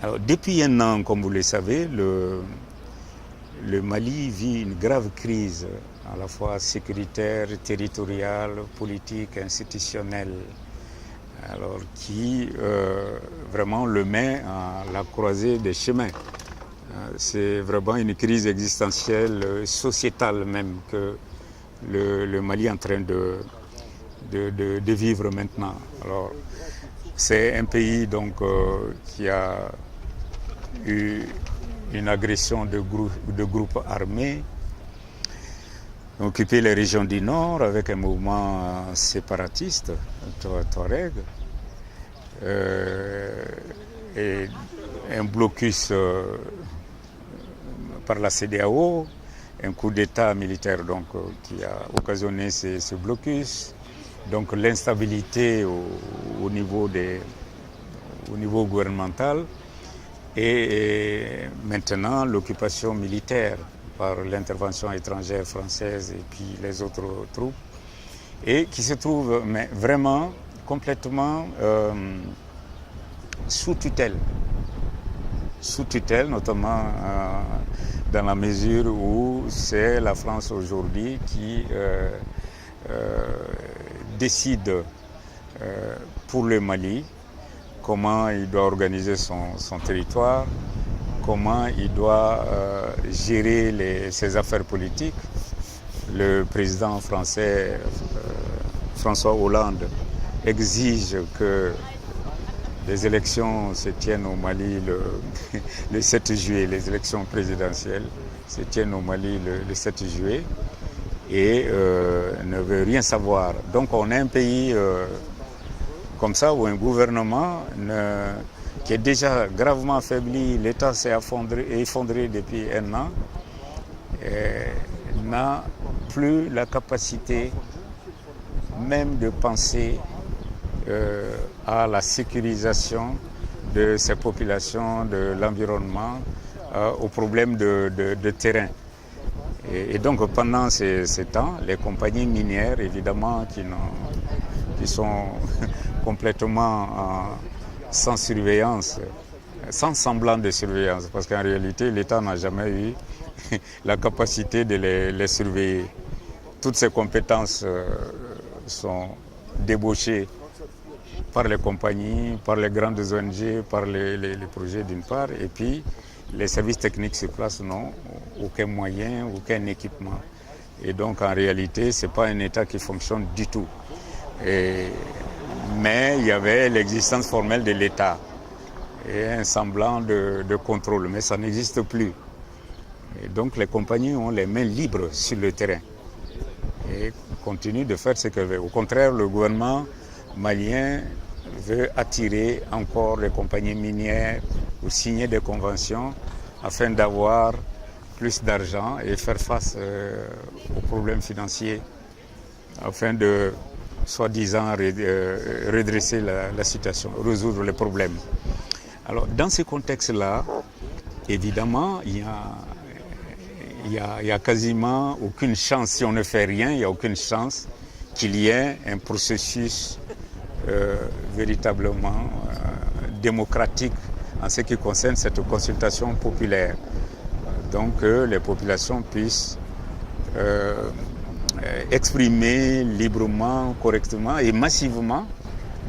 Alors, depuis un an, comme vous le savez, le Mali vit une grave crise, à la fois sécuritaire, territoriale, politique, institutionnelle, alors qui vraiment le met à la croisée des chemins. C'est vraiment une crise existentielle, sociétale même, que le Mali est en train de vivre maintenant. Alors, c'est un pays donc, qui a eu une agression de groupes armés, occupé les régions du Nord avec un mouvement séparatiste, Touareg, et un blocus par la CEDEAO, un coup d'État militaire donc, qui a occasionné ce blocus, donc l'instabilité au niveau gouvernemental, et maintenant l'occupation militaire par l'intervention étrangère française et puis les autres troupes, et qui se trouve mais vraiment complètement sous tutelle, notamment dans la mesure où c'est la France aujourd'hui qui décide pour le Mali comment il doit organiser son territoire, comment il doit gérer ses affaires politiques. Le président français François Hollande exige que les élections se tiennent au Mali le 7 juillet, les élections présidentielles se tiennent au Mali le 7 juillet, et ne veut rien savoir. Donc on est un pays comme ça, où un gouvernement qui est déjà gravement affaibli, l'État s'est effondré depuis un an, n'a plus la capacité même de penser à la sécurisation de ces populations, de l'environnement, aux problèmes de terrain. Et donc pendant ces temps, les compagnies minières, évidemment, qui sont complètement sans surveillance, sans semblant de surveillance, parce qu'en réalité, l'État n'a jamais eu la capacité de les surveiller. Toutes ces compétences sont débauchées par les compagnies, par les grandes ONG, par les projets d'une part, et puis les services techniques sur place n'ont aucun moyen, aucun équipement. Et donc en réalité, ce n'est pas un État qui fonctionne du tout. Mais il y avait l'existence formelle de l'État et un semblant de contrôle, mais ça n'existe plus. Et donc les compagnies ont les mains libres sur le terrain et continuent de faire ce qu'elles veulent. Au contraire, le gouvernement malien veut attirer encore les compagnies minières ou signer des conventions afin d'avoir plus d'argent et faire face aux problèmes financiers, afin de, soi-disant, redresser la situation, résoudre les problèmes. Alors, dans ce contexte-là, évidemment, il y a quasiment aucune chance, si on ne fait rien, il n'y a aucune chance qu'il y ait un processus véritablement démocratique en ce qui concerne cette consultation populaire. Donc, les populations puissent exprimer librement, correctement et massivement,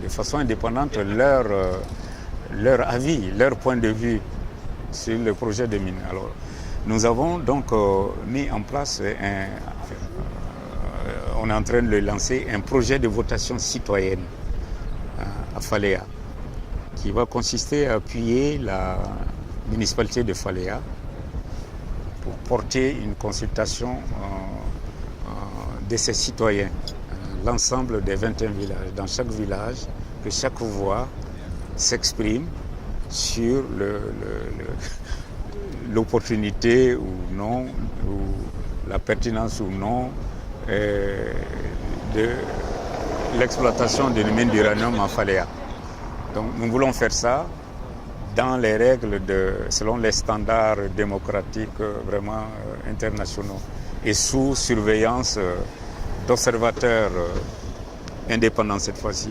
de façon indépendante, leur avis, leur point de vue sur le projet de mine. Alors, nous avons donc mis en place, on est en train de lancer un projet de votation citoyenne à Faléa, qui va consister à appuyer la municipalité de Faléa pour porter une consultation de ces citoyens, l'ensemble des 21 villages. Dans chaque village, que chaque voix s'exprime sur l'opportunité ou non, ou la pertinence ou non de l'exploitation d'une mine d'uranium en Faléa. Donc nous voulons faire ça dans les règles, selon les standards démocratiques vraiment internationaux et sous surveillance d'observateurs indépendants cette fois-ci.